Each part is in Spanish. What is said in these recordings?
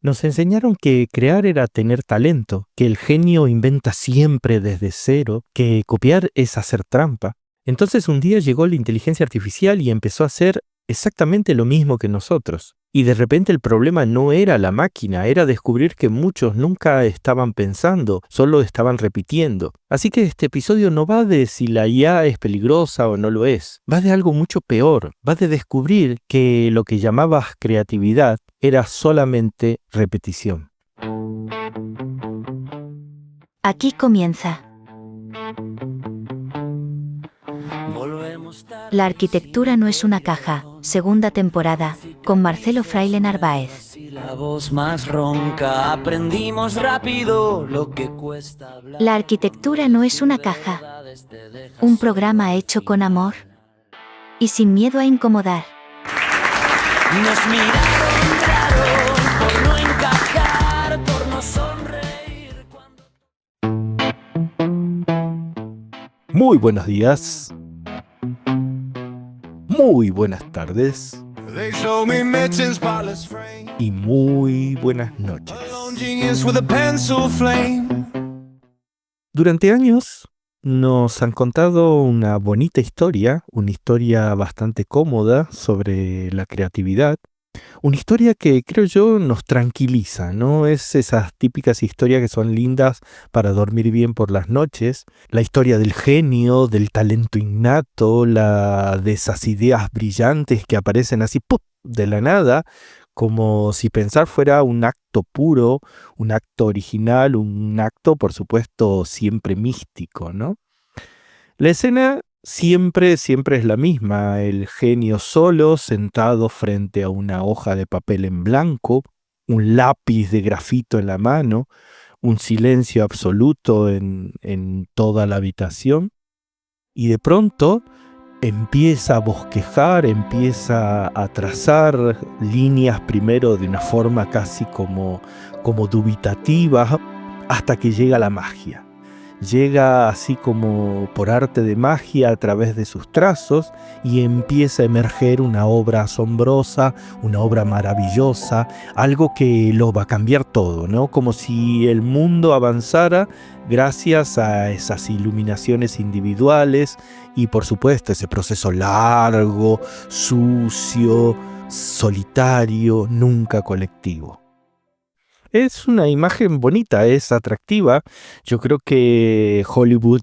Nos enseñaron que crear era tener talento, que el genio inventa siempre desde cero, que copiar es hacer trampa. Entonces un día llegó la inteligencia artificial y empezó a hacer exactamente lo mismo que nosotros. Y de repente el problema no era la máquina, era descubrir que muchos nunca estaban pensando, solo estaban repitiendo. Así que este episodio no va de si la IA es peligrosa o no lo es, va de algo mucho peor, va de descubrir que lo que llamabas creatividad era solamente repetición. Aquí comienza. La arquitectura no es una caja, segunda temporada, con Marcelo Fraile Narváez. La voz más ronca, aprendimos rápido lo que cuesta hablar. La arquitectura no es una caja, un programa hecho con amor y sin miedo a incomodar. Nos miraron raro por no encajar, por no sonreír cuando... Muy buenos días. Muy buenas tardes. Y muy buenas noches. Durante años nos han contado una bonita historia, una historia bastante cómoda sobre la creatividad, una historia que creo yo nos tranquiliza, ¿no? Es esas típicas historias que son lindas para dormir bien por las noches, la historia del genio, del talento innato, de esas ideas brillantes que aparecen así ¡pum!, de la nada, como si pensar fuera un acto puro, un acto original, un acto, por supuesto, siempre místico, ¿no? La escena siempre es la misma, el genio solo, sentado frente a una hoja de papel en blanco, un lápiz de grafito en la mano, un silencio absoluto en toda la habitación, y de pronto empieza a bosquejar, empieza a trazar líneas primero de una forma casi como dubitativa, hasta que llega la magia. Llega así como por arte de magia a través de sus trazos y empieza a emerger una obra asombrosa, una obra maravillosa, algo que lo va a cambiar todo, ¿no? Como si el mundo avanzara gracias a esas iluminaciones individuales y por supuesto ese proceso largo, sucio, solitario, nunca colectivo. Es una imagen bonita, es atractiva. Yo creo que Hollywood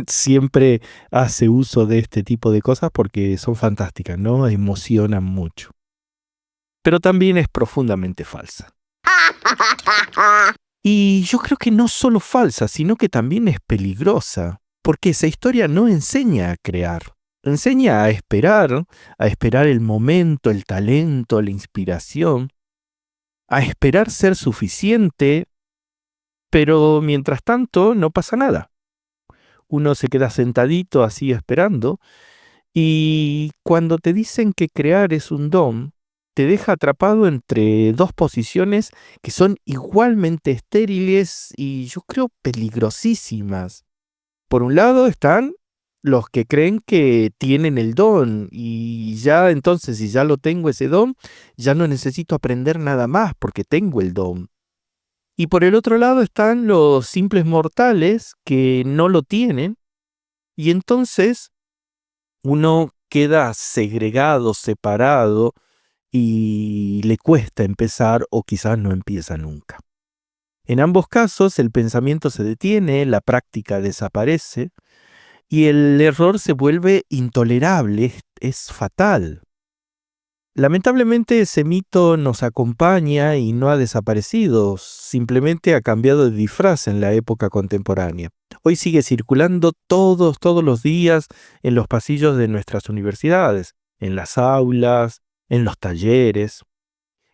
siempre hace uso de este tipo de cosas porque son fantásticas, ¿no? Emocionan mucho. Pero también es profundamente falsa. Y yo creo que no solo falsa, sino que también es peligrosa, porque esa historia no enseña a crear. Enseña a esperar el momento, el talento, la inspiración, a esperar ser suficiente, pero mientras tanto no pasa nada. Uno se queda sentadito así esperando, y cuando te dicen que crear es un don, te deja atrapado entre dos posiciones que son igualmente estériles y yo creo peligrosísimas. Por un lado están los que creen que tienen el don y ya entonces, si ya lo tengo ese don, ya no necesito aprender nada más porque tengo el don. Y por el otro lado están los simples mortales que no lo tienen y entonces uno queda segregado, separado y le cuesta empezar o quizás no empieza nunca. En ambos casos el pensamiento se detiene, la práctica desaparece y el error se vuelve intolerable, es fatal. Lamentablemente ese mito nos acompaña y no ha desaparecido, simplemente ha cambiado de disfraz en la época contemporánea. Hoy sigue circulando todos los días en los pasillos de nuestras universidades, en las aulas, en los talleres,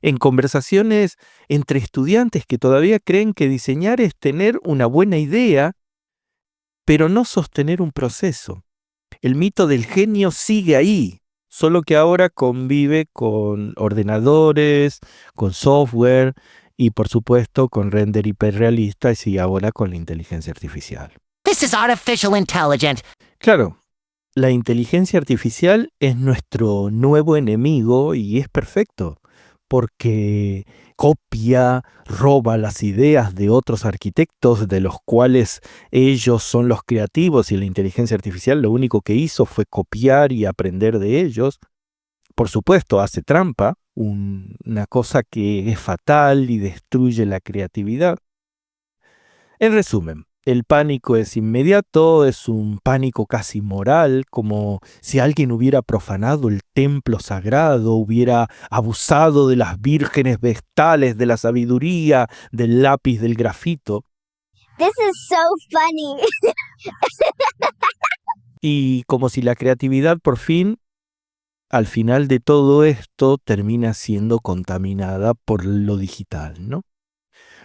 en conversaciones entre estudiantes que todavía creen que diseñar es tener una buena idea, pero no sostener un proceso. El mito del genio sigue ahí, solo que ahora convive con ordenadores, con software y por supuesto con render hiperrealista y ahora con la inteligencia artificial. This is artificial intelligence. Claro, la inteligencia artificial es nuestro nuevo enemigo y es perfecto, porque copia, roba las ideas de otros arquitectos de los cuales ellos son los creativos y la inteligencia artificial lo único que hizo fue copiar y aprender de ellos. Por supuesto, hace trampa, una cosa que es fatal y destruye la creatividad. En resumen, el pánico es inmediato, es un pánico casi moral, como si alguien hubiera profanado el templo sagrado, hubiera abusado de las vírgenes vestales, de la sabiduría, del lápiz, del grafito. This is so funny. Y como si la creatividad por fin, al final de todo esto, termina siendo contaminada por lo digital, ¿no?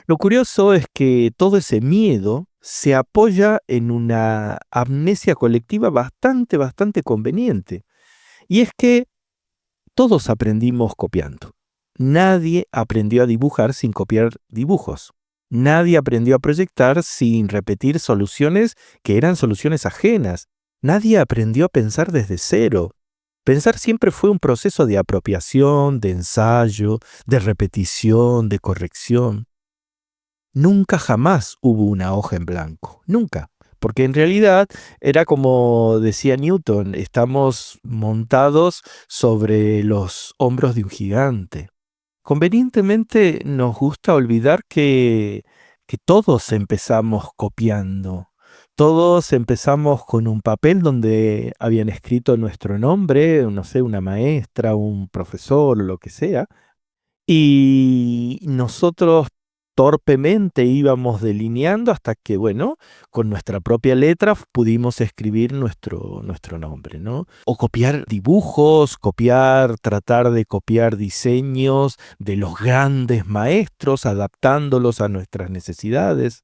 Lo curioso es que todo ese miedo se apoya en una amnesia colectiva bastante conveniente. Y es que todos aprendimos copiando. Nadie aprendió a dibujar sin copiar dibujos. Nadie aprendió a proyectar sin repetir soluciones que eran soluciones ajenas. Nadie aprendió a pensar desde cero. Pensar siempre fue un proceso de apropiación, de ensayo, de repetición, de corrección. Nunca jamás hubo una hoja en blanco, nunca. Porque en realidad era como decía Newton, estamos montados sobre los hombros de un gigante. Convenientemente nos gusta olvidar que todos empezamos copiando. Todos empezamos con un papel donde habían escrito nuestro nombre, no sé, una maestra, un profesor, lo que sea. Y nosotros torpemente íbamos delineando hasta que, bueno, con nuestra propia letra pudimos escribir nuestro nombre, ¿no? O copiar dibujos, tratar de copiar diseños de los grandes maestros, adaptándolos a nuestras necesidades.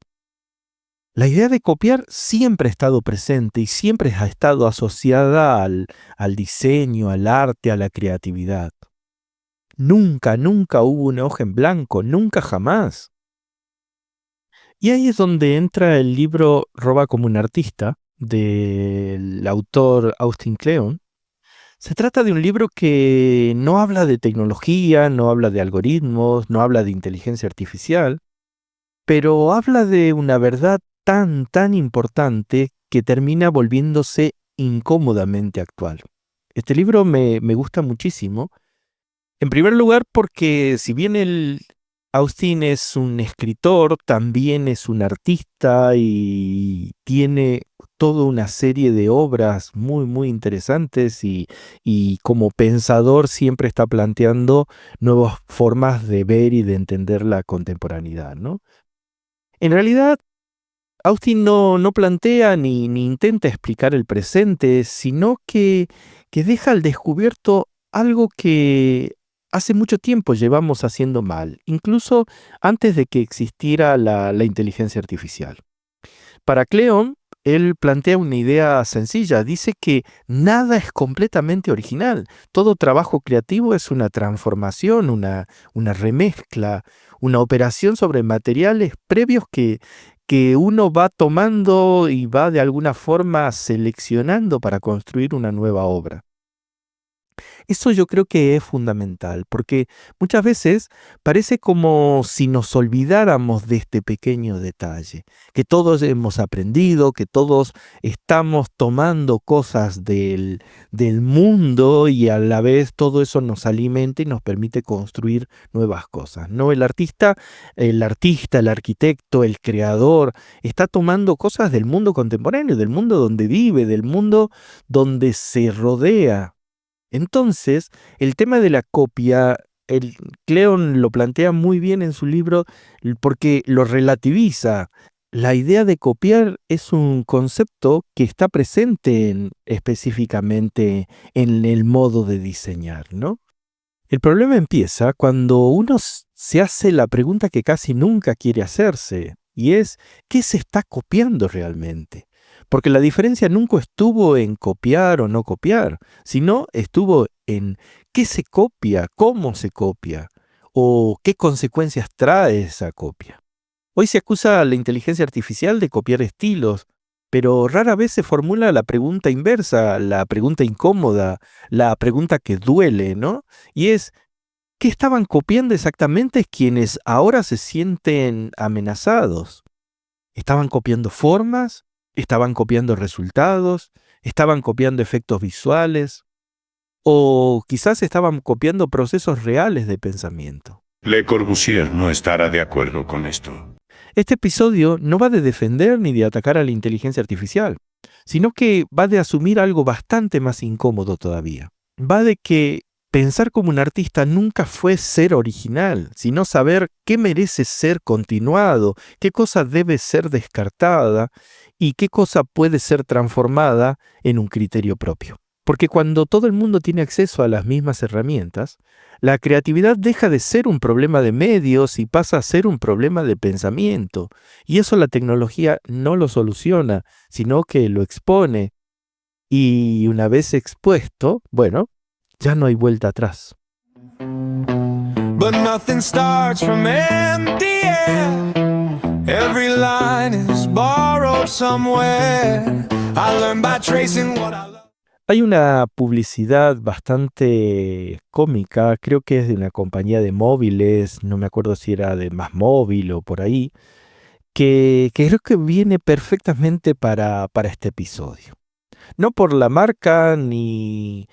La idea de copiar siempre ha estado presente y siempre ha estado asociada al diseño, al arte, a la creatividad. Nunca hubo una hoja en blanco, nunca jamás. Y ahí es donde entra el libro Roba como un artista, del autor Austin Kleon. Se trata de un libro que no habla de tecnología, no habla de algoritmos, no habla de inteligencia artificial, pero habla de una verdad tan importante que termina volviéndose incómodamente actual. Este libro me gusta muchísimo. En primer lugar, porque si bien Austin es un escritor, también es un artista y tiene toda una serie de obras muy interesantes y como pensador siempre está planteando nuevas formas de ver y de entender la contemporaneidad, ¿no? En realidad, Austin no plantea ni intenta explicar el presente, sino que deja al descubierto algo que hace mucho tiempo llevamos haciendo mal, incluso antes de que existiera la inteligencia artificial. Para Kleon, él plantea una idea sencilla, dice que nada es completamente original, todo trabajo creativo es una transformación, una remezcla, una operación sobre materiales previos que uno va tomando y va de alguna forma seleccionando para construir una nueva obra. Eso yo creo que es fundamental, porque muchas veces parece como si nos olvidáramos de este pequeño detalle, que todos hemos aprendido, que todos estamos tomando cosas del mundo y a la vez todo eso nos alimenta y nos permite construir nuevas cosas, ¿no? El artista, el arquitecto, el creador, está tomando cosas del mundo contemporáneo, del mundo donde vive, del mundo donde se rodea. Entonces, el tema de la copia, Kleon lo plantea muy bien en su libro porque lo relativiza. La idea de copiar es un concepto que está presente específicamente en el modo de diseñar, ¿no? El problema empieza cuando uno se hace la pregunta que casi nunca quiere hacerse, y es, ¿qué se está copiando realmente? Porque la diferencia nunca estuvo en copiar o no copiar, sino estuvo en qué se copia, cómo se copia, o qué consecuencias trae esa copia. Hoy se acusa a la inteligencia artificial de copiar estilos, pero rara vez se formula la pregunta inversa, la pregunta incómoda, la pregunta que duele, ¿no? Y es, ¿Qué estaban copiando exactamente quienes ahora se sienten amenazados? ¿Estaban copiando formas? ¿Estaban copiando resultados? ¿Estaban copiando efectos visuales? ¿O quizás estaban copiando procesos reales de pensamiento? Le Corbusier no estará de acuerdo con esto. Este episodio no va de defender ni de atacar a la inteligencia artificial, sino que va de asumir algo bastante más incómodo todavía. Va de que pensar como un artista nunca fue ser original, sino saber qué merece ser continuado, qué cosa debe ser descartada y qué cosa puede ser transformada en un criterio propio. Porque cuando todo el mundo tiene acceso a las mismas herramientas, la creatividad deja de ser un problema de medios y pasa a ser un problema de pensamiento. Y eso la tecnología no lo soluciona, sino que lo expone. Y una vez expuesto, bueno, ya no hay vuelta atrás. But nothing starts from empty air. Every line is borrowed somewhere. I learned by tracing what I love. Hay una publicidad bastante cómica, creo que es de una compañía de móviles, no me acuerdo si era de Más Móvil o por ahí, que creo que viene perfectamente para este episodio. No por la marca ni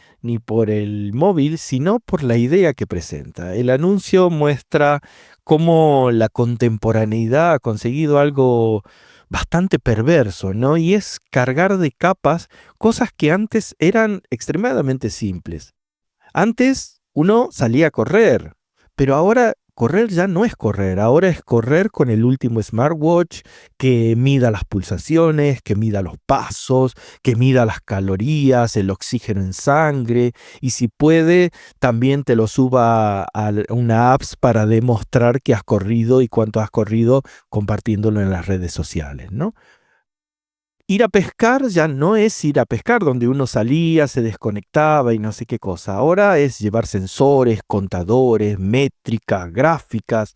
por el móvil, sino por la idea que presenta. El anuncio muestra cómo la contemporaneidad ha conseguido algo bastante perverso, ¿no? Y es cargar de capas cosas que antes eran extremadamente simples. Antes uno salía a correr, pero ahora correr ya no es correr, ahora es correr con el último smartwatch que mida las pulsaciones, que mida los pasos, que mida las calorías, el oxígeno en sangre y si puede también te lo suba a una app para demostrar que has corrido y cuánto has corrido compartiéndolo en las redes sociales, ¿no? Ir a pescar ya no es ir a pescar, donde uno salía, se desconectaba y no sé qué cosa. Ahora es llevar sensores, contadores, métricas, gráficas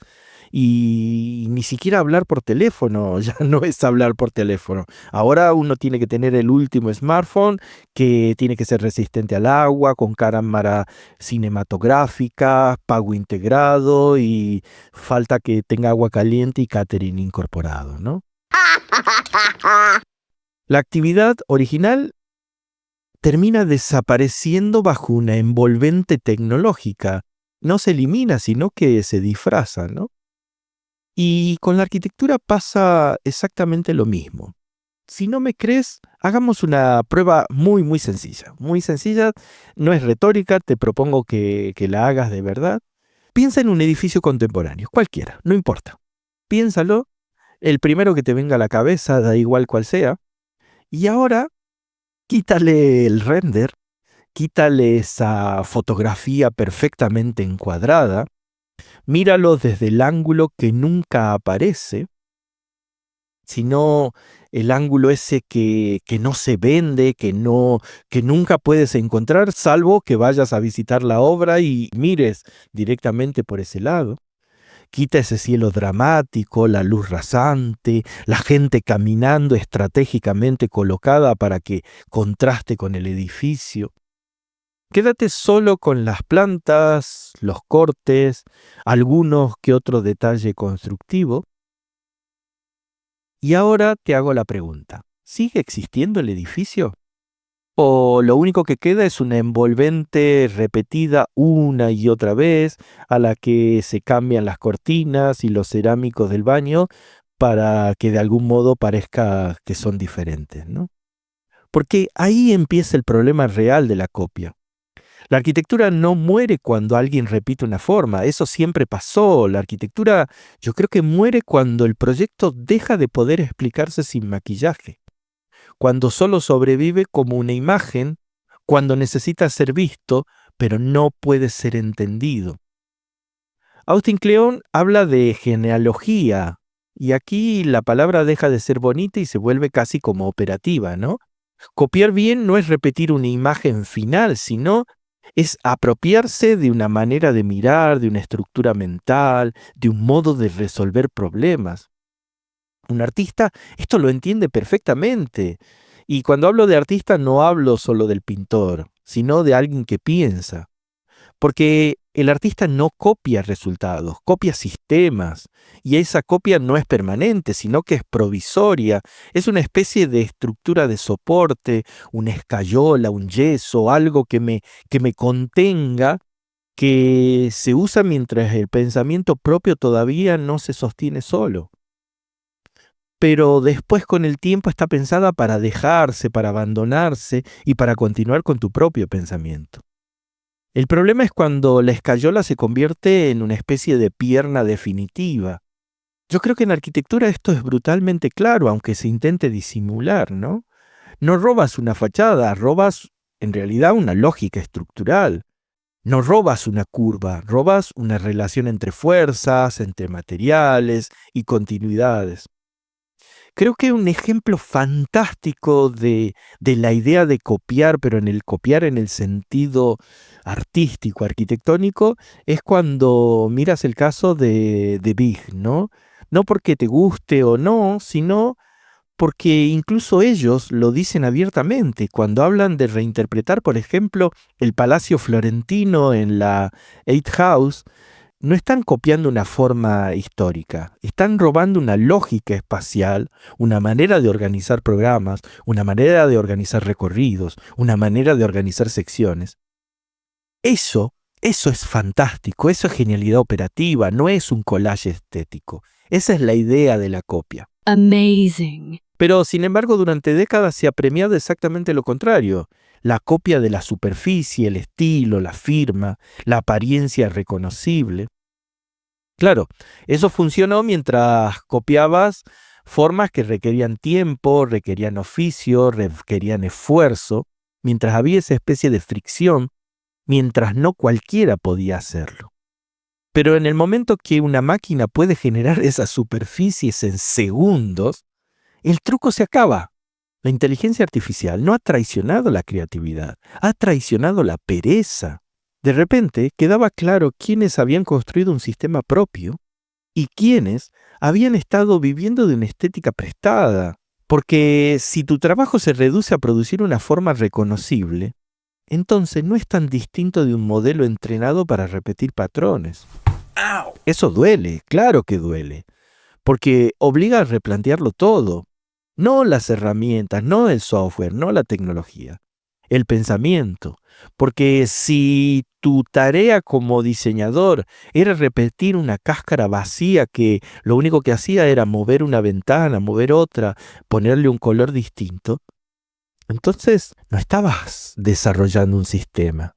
y ni siquiera hablar por teléfono. Ya no es hablar por teléfono. Ahora uno tiene que tener el último smartphone que tiene que ser resistente al agua, con cámara cinematográfica, pago integrado y falta que tenga agua caliente y catering incorporado, ¿no? La actividad original termina desapareciendo bajo una envolvente tecnológica. No se elimina, sino que se disfraza, ¿no? Y con la arquitectura pasa exactamente lo mismo. Si no me crees, hagamos una prueba muy, muy sencilla. Muy sencilla, no es retórica, te propongo que la hagas de verdad. Piensa en un edificio contemporáneo, cualquiera, no importa. Piénsalo, el primero que te venga a la cabeza, da igual cual sea. Y ahora, quítale el render, quítale esa fotografía perfectamente encuadrada, míralo desde el ángulo que nunca aparece, sino el ángulo ese que no se vende, que nunca puedes encontrar, salvo que vayas a visitar la obra y mires directamente por ese lado. Quita ese cielo dramático, la luz rasante, la gente caminando estratégicamente colocada para que contraste con el edificio. Quédate solo con las plantas, los cortes, algunos que otro detalle constructivo. Y ahora te hago la pregunta, ¿sigue existiendo el edificio? ¿O lo único que queda es una envolvente repetida una y otra vez a la que se cambian las cortinas y los cerámicos del baño para que de algún modo parezca que son diferentes, ¿no? Porque ahí empieza el problema real de la copia. La arquitectura no muere cuando alguien repite una forma, eso siempre pasó. La arquitectura yo creo que muere cuando el proyecto deja de poder explicarse sin maquillaje. Cuando solo sobrevive como una imagen, cuando necesita ser visto, pero no puede ser entendido. Austin Kleon habla de genealogía, y aquí la palabra deja de ser bonita y se vuelve casi como operativa, ¿no? Copiar bien no es repetir una imagen final, sino es apropiarse de una manera de mirar, de una estructura mental, de un modo de resolver problemas. Un artista esto lo entiende perfectamente. Y cuando hablo de artista no hablo solo del pintor, sino de alguien que piensa. Porque El artista no copia resultados, copia sistemas, y esa copia no es permanente, sino que es provisoria. Es una especie de estructura de soporte, una escayola, un yeso, algo que me contenga, que se usa mientras el pensamiento propio todavía no se sostiene solo. Pero después, con el tiempo, está pensada para dejarse, para abandonarse y para continuar con tu propio pensamiento. El problema es cuando la escayola se convierte en una especie de pierna definitiva. Yo creo que en arquitectura esto es brutalmente claro, aunque se intente disimular, ¿no? No robas una fachada, robas en realidad una lógica estructural. No robas una curva, robas una relación entre fuerzas, entre materiales y continuidades. Creo que un ejemplo fantástico de la idea de copiar, pero en el copiar en el sentido artístico, arquitectónico, es cuando miras el caso de Big, ¿no? No porque te guste o no, sino porque incluso ellos lo dicen abiertamente cuando hablan de reinterpretar, por ejemplo, el Palacio Florentino en la Eight House. No están copiando una forma histórica, están robando una lógica espacial, una manera de organizar programas, una manera de organizar recorridos, una manera de organizar secciones. Eso es fantástico, eso es genialidad operativa, no es un collage estético. Esa es la idea de la copia. Amazing. Pero, sin embargo, durante décadas se ha premiado exactamente lo contrario. La copia de la superficie, el estilo, la firma, la apariencia reconocible. Claro, eso funcionó mientras copiabas formas que requerían tiempo, requerían oficio, requerían esfuerzo, mientras había esa especie de fricción, mientras no cualquiera podía hacerlo. Pero en el momento que una máquina puede generar esas superficies en segundos, el truco se acaba. La inteligencia artificial no ha traicionado la creatividad, ha traicionado la pereza. De repente quedaba claro quiénes habían construido un sistema propio y quiénes habían estado viviendo de una estética prestada. Porque si tu trabajo se reduce a producir una forma reconocible, entonces no es tan distinto de un modelo entrenado para repetir patrones. Eso duele, claro que duele, porque obliga a replantearlo todo. No las herramientas, no el software, no la tecnología, el pensamiento. Porque si tu tarea como diseñador era repetir una cáscara vacía que lo único que hacía era mover una ventana, mover otra, ponerle un color distinto, entonces no estabas desarrollando un sistema.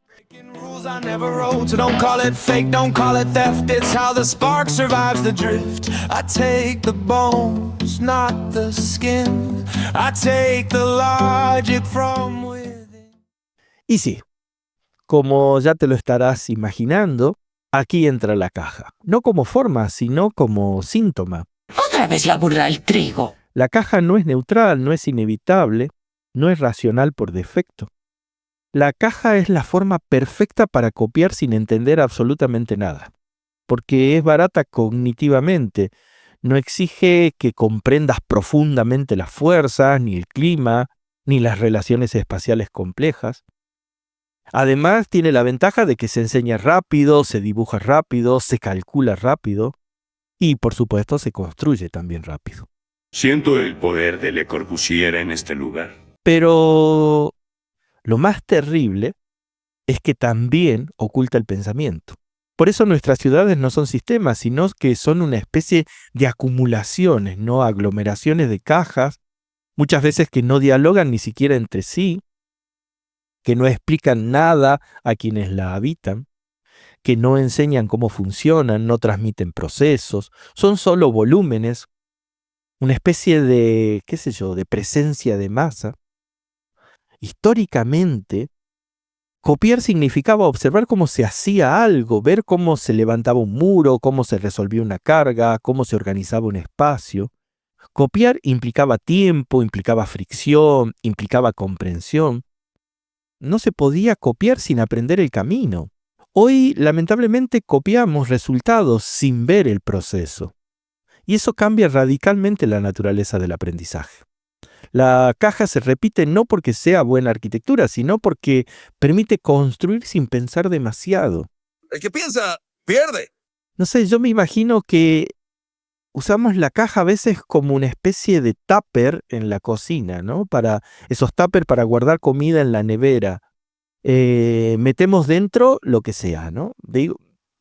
I never wrote, so don't call it fake, don't call it theft. It's how the spark survives the drift. I take the bones, not the skin. I take the logic from within. Y sí, como ya te lo estarás imaginando, aquí entra la caja. No como forma, sino como síntoma. Otra vez la burra al trigo. La caja no es neutral, no es inevitable, no es racional por defecto. La caja es la forma perfecta para copiar sin entender absolutamente nada, porque es barata cognitivamente, no exige que comprendas profundamente las fuerzas, ni el clima, ni las relaciones espaciales complejas. Además, tiene la ventaja de que se enseña rápido, se dibuja rápido, se calcula rápido y, por supuesto, se construye también rápido. Siento el poder de Le Corbusier en este lugar. Pero lo más terrible es que también oculta el pensamiento. Por eso nuestras ciudades no son sistemas, sino que son una especie de acumulaciones, ¿no? Aglomeraciones de cajas, muchas veces que no dialogan ni siquiera entre sí, que no explican nada a quienes la habitan, que no enseñan cómo funcionan, no transmiten procesos, son solo volúmenes, una especie de, de presencia de masa. Históricamente, copiar significaba observar cómo se hacía algo, ver cómo se levantaba un muro, cómo se resolvía una carga, cómo se organizaba un espacio. Copiar implicaba tiempo, implicaba fricción, implicaba comprensión. No se podía copiar sin aprender el camino. Hoy, lamentablemente, copiamos resultados sin ver el proceso. Y eso cambia radicalmente la naturaleza del aprendizaje. La caja se repite no porque sea buena arquitectura, sino porque permite construir sin pensar demasiado. El que piensa, pierde. No sé, yo me imagino que usamos la caja a veces como una especie de tupper en la cocina, ¿no? Para esos tuppers para guardar comida en la nevera. Metemos dentro lo que sea, ¿no?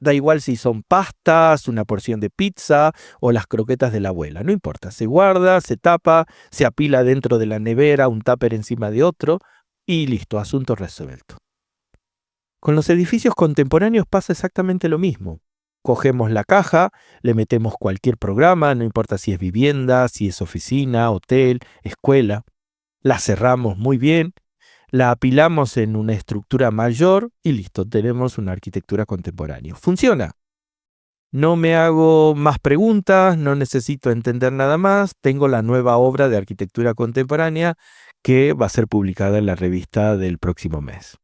Da igual si son pastas, una porción de pizza o las croquetas de la abuela, no importa. Se guarda, se tapa, se apila dentro de la nevera, un tupper encima de otro y listo, asunto resuelto. Con los edificios contemporáneos pasa exactamente lo mismo. Cogemos la caja, le metemos cualquier programa, no importa si es vivienda, si es oficina, hotel, escuela. La cerramos muy bien, la apilamos en una estructura mayor y listo, tenemos una arquitectura contemporánea. Funciona. No me hago más preguntas, no necesito entender nada más. Tengo la nueva obra de arquitectura contemporánea que va a ser publicada en la revista del próximo mes.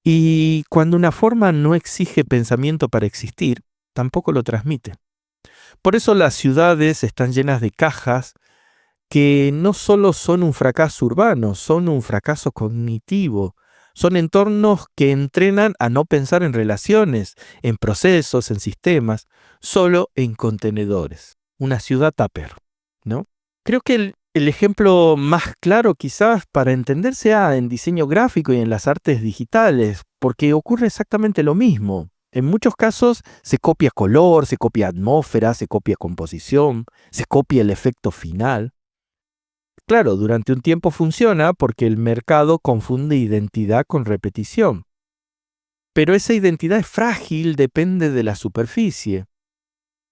Y cuando una forma no exige pensamiento para existir, tampoco lo transmite. Por eso las ciudades están llenas de cajas que no solo son un fracaso urbano, son un fracaso cognitivo. Son entornos que entrenan a no pensar en relaciones, en procesos, en sistemas, solo en contenedores. Una ciudad tupper, ¿no? Creo que el ejemplo más claro quizás para entender sea en diseño gráfico y en las artes digitales, porque ocurre exactamente lo mismo. En muchos casos se copia color, se copia atmósfera, se copia composición, se copia el efecto final. Claro, durante un tiempo funciona porque el mercado confunde identidad con repetición. Pero esa identidad es frágil, depende de la superficie.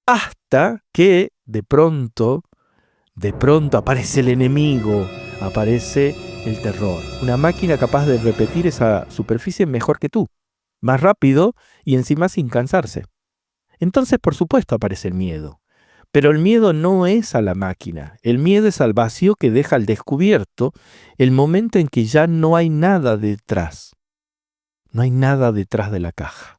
Hasta que, de pronto aparece el enemigo, aparece el terror. Una máquina capaz de repetir esa superficie mejor que tú, más rápido y encima sin cansarse. Entonces, por supuesto, aparece el miedo. Pero el miedo no es a la máquina, el miedo es al vacío que deja al descubierto el momento en que ya no hay nada detrás. No hay nada detrás de la caja.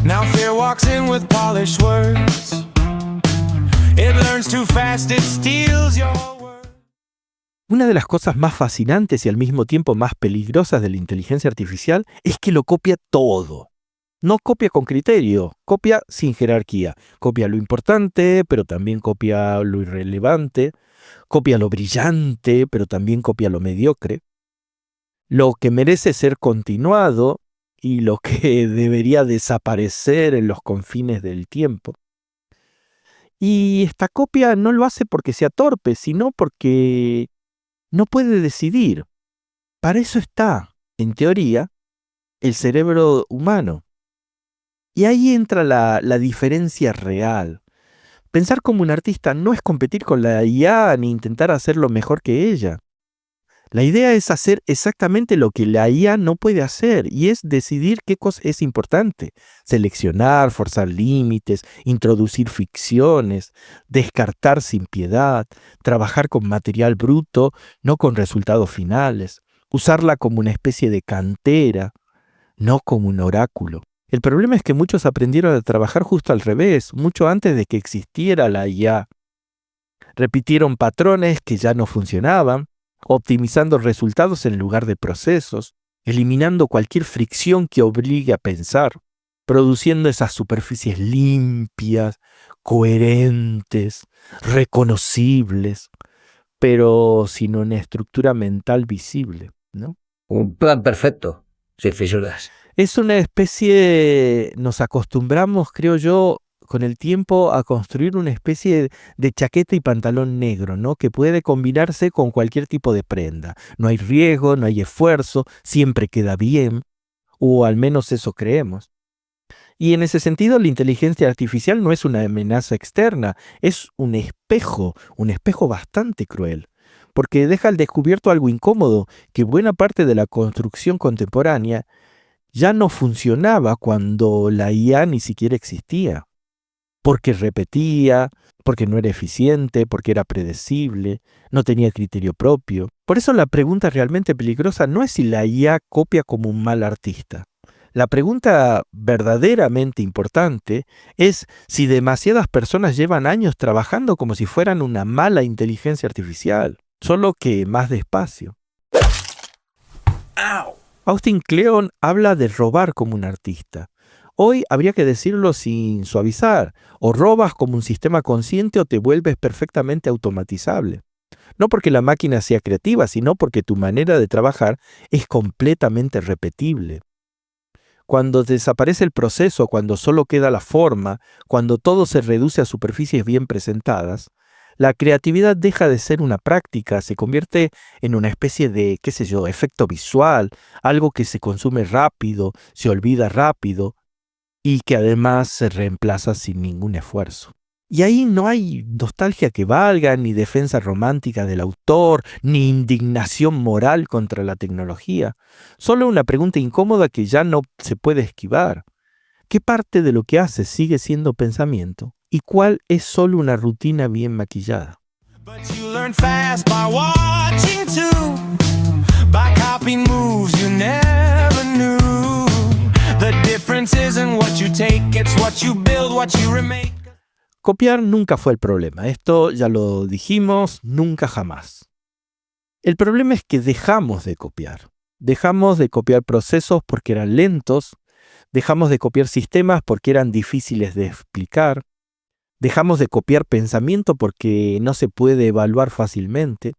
Now fear walks in with polished words. It learns too fast, it steals your words. Una de las cosas más fascinantes y al mismo tiempo más peligrosas de la inteligencia artificial es que lo copia todo. No copia con criterio, copia sin jerarquía. Copia lo importante, pero también copia lo irrelevante. Copia lo brillante, pero también copia lo mediocre. Lo que merece ser continuado y lo que debería desaparecer en los confines del tiempo. Y esta copia no lo hace porque sea torpe, sino porque no puede decidir. Para eso está, en teoría, el cerebro humano. Y ahí entra la diferencia real. Pensar como un artista no es competir con la IA ni intentar hacerlo mejor que ella. La idea es hacer exactamente lo que la IA no puede hacer, y es decidir qué cosa es importante. Seleccionar, forzar límites, introducir ficciones, descartar sin piedad, trabajar con material bruto, no con resultados finales, usarla como una especie de cantera, no como un oráculo. El problema es que muchos aprendieron a trabajar justo al revés, mucho antes de que existiera la IA. Repitieron patrones que ya no funcionaban, optimizando resultados en lugar de procesos, eliminando cualquier fricción que obligue a pensar, produciendo esas superficies limpias, coherentes, reconocibles, pero sin una estructura mental visible, ¿no? Un plan perfecto, sin fisuras. Es una especie, nos acostumbramos, creo yo, con el tiempo a construir una especie de chaqueta y pantalón negro, ¿no? Que puede combinarse con cualquier tipo de prenda. No hay riesgo, no hay esfuerzo, siempre queda bien, o al menos eso creemos. Y en ese sentido, la inteligencia artificial no es una amenaza externa, es un espejo bastante cruel, porque deja al descubierto algo incómodo, que buena parte de la construcción contemporánea ya no funcionaba cuando la IA ni siquiera existía. Porque repetía, porque no era eficiente, porque era predecible, no tenía criterio propio. Por eso la pregunta realmente peligrosa no es si la IA copia como un mal artista. La pregunta verdaderamente importante es si demasiadas personas llevan años trabajando como si fueran una mala inteligencia artificial, solo que más despacio. Austin Kleon habla de robar como un artista. Hoy habría que decirlo sin suavizar. O robas como un sistema consciente o te vuelves perfectamente automatizable. No porque la máquina sea creativa, sino porque tu manera de trabajar es completamente repetible. Cuando desaparece el proceso, cuando solo queda la forma, cuando todo se reduce a superficies bien presentadas, la creatividad deja de ser una práctica, se convierte en una especie de, efecto visual, algo que se consume rápido, se olvida rápido y que además se reemplaza sin ningún esfuerzo. Y ahí no hay nostalgia que valga, ni defensa romántica del autor, ni indignación moral contra la tecnología. Solo una pregunta incómoda que ya no se puede esquivar. ¿Qué parte de lo que haces sigue siendo pensamiento? ¿Y cuál es solo una rutina bien maquillada? But you learn fast by watching too, by copying moves you never knew. The difference isn't what you take, it's what you build, what you remake. Copiar nunca fue el problema. Esto ya lo dijimos, nunca jamás. El problema es que dejamos de copiar. Dejamos de copiar procesos porque eran lentos, dejamos de copiar sistemas porque eran difíciles de explicar, dejamos de copiar pensamiento porque no se puede evaluar fácilmente,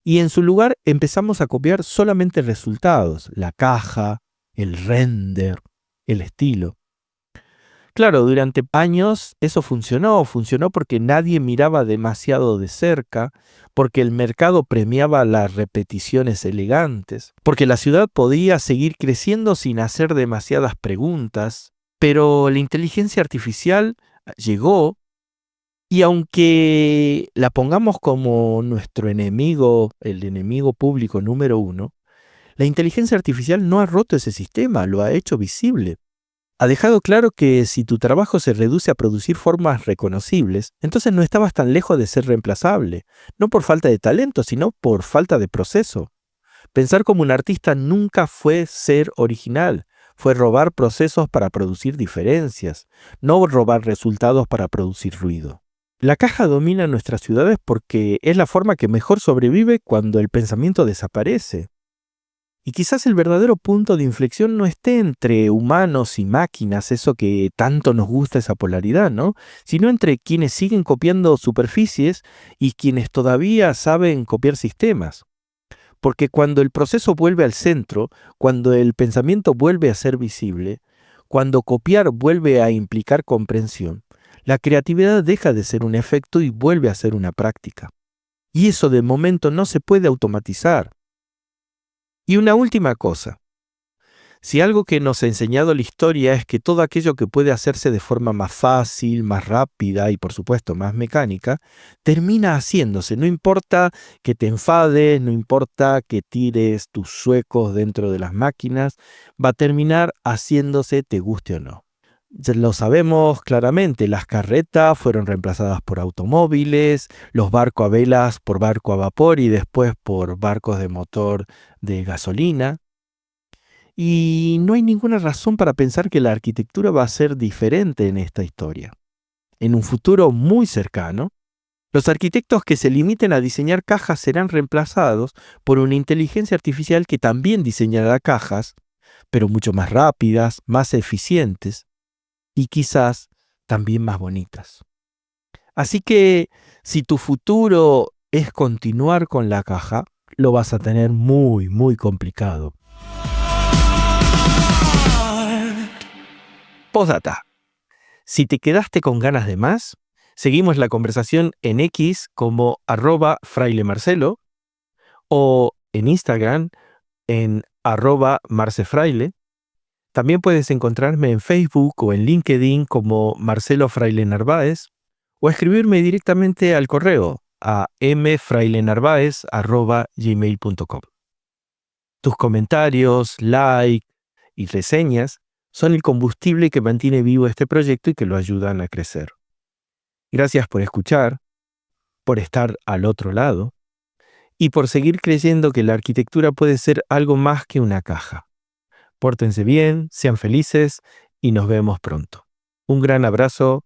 y en su lugar empezamos a copiar solamente resultados, la caja, el render, el estilo. Claro, durante años eso funcionó porque nadie miraba demasiado de cerca, porque el mercado premiaba las repeticiones elegantes, porque la ciudad podía seguir creciendo sin hacer demasiadas preguntas, pero la inteligencia artificial llegó y aunque la pongamos como nuestro enemigo, el enemigo público número 1, la inteligencia artificial no ha roto ese sistema, lo ha hecho visible. Ha dejado claro que si tu trabajo se reduce a producir formas reconocibles, entonces no estabas tan lejos de ser reemplazable, no por falta de talento, sino por falta de proceso. Pensar como un artista nunca fue ser original, fue robar procesos para producir diferencias, no robar resultados para producir ruido. La caja domina nuestras ciudades porque es la forma que mejor sobrevive cuando el pensamiento desaparece. Y quizás el verdadero punto de inflexión no esté entre humanos y máquinas, eso que tanto nos gusta esa polaridad, ¿no? Sino entre quienes siguen copiando superficies y quienes todavía saben copiar sistemas. Porque cuando el proceso vuelve al centro, cuando el pensamiento vuelve a ser visible, cuando copiar vuelve a implicar comprensión, la creatividad deja de ser un efecto y vuelve a ser una práctica. Y eso de momento no se puede automatizar. Y una última cosa. Si algo que nos ha enseñado la historia es que todo aquello que puede hacerse de forma más fácil, más rápida y por supuesto más mecánica, termina haciéndose. No importa que te enfades, no importa que tires tus suecos dentro de las máquinas, va a terminar haciéndose te guste o no. Ya lo sabemos claramente, las carretas fueron reemplazadas por automóviles, los barcos a velas por barco a vapor y después por barcos de motor de gasolina. Y no hay ninguna razón para pensar que la arquitectura va a ser diferente en esta historia. En un futuro muy cercano, los arquitectos que se limiten a diseñar cajas serán reemplazados por una inteligencia artificial que también diseñará cajas, pero mucho más rápidas, más eficientes, y quizás también más bonitas. Así que si tu futuro es continuar con la caja, lo vas a tener muy, muy complicado. Postdata. Si te quedaste con ganas de más, seguimos la conversación en X como @frailemarcelo o en Instagram en @marcefraile. También puedes encontrarme en Facebook o en LinkedIn como Marcelo Fraile Narváez o escribirme directamente al correo a mfrailenarvaez@gmail.com. Tus comentarios, like y reseñas son el combustible que mantiene vivo este proyecto y que lo ayudan a crecer. Gracias por escuchar, por estar al otro lado y por seguir creyendo que la arquitectura puede ser algo más que una caja. Pórtense bien, sean felices y nos vemos pronto. Un gran abrazo.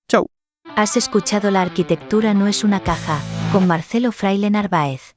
Chau. Has escuchado La arquitectura no es una caja, con Marcelo Fraile Narváez.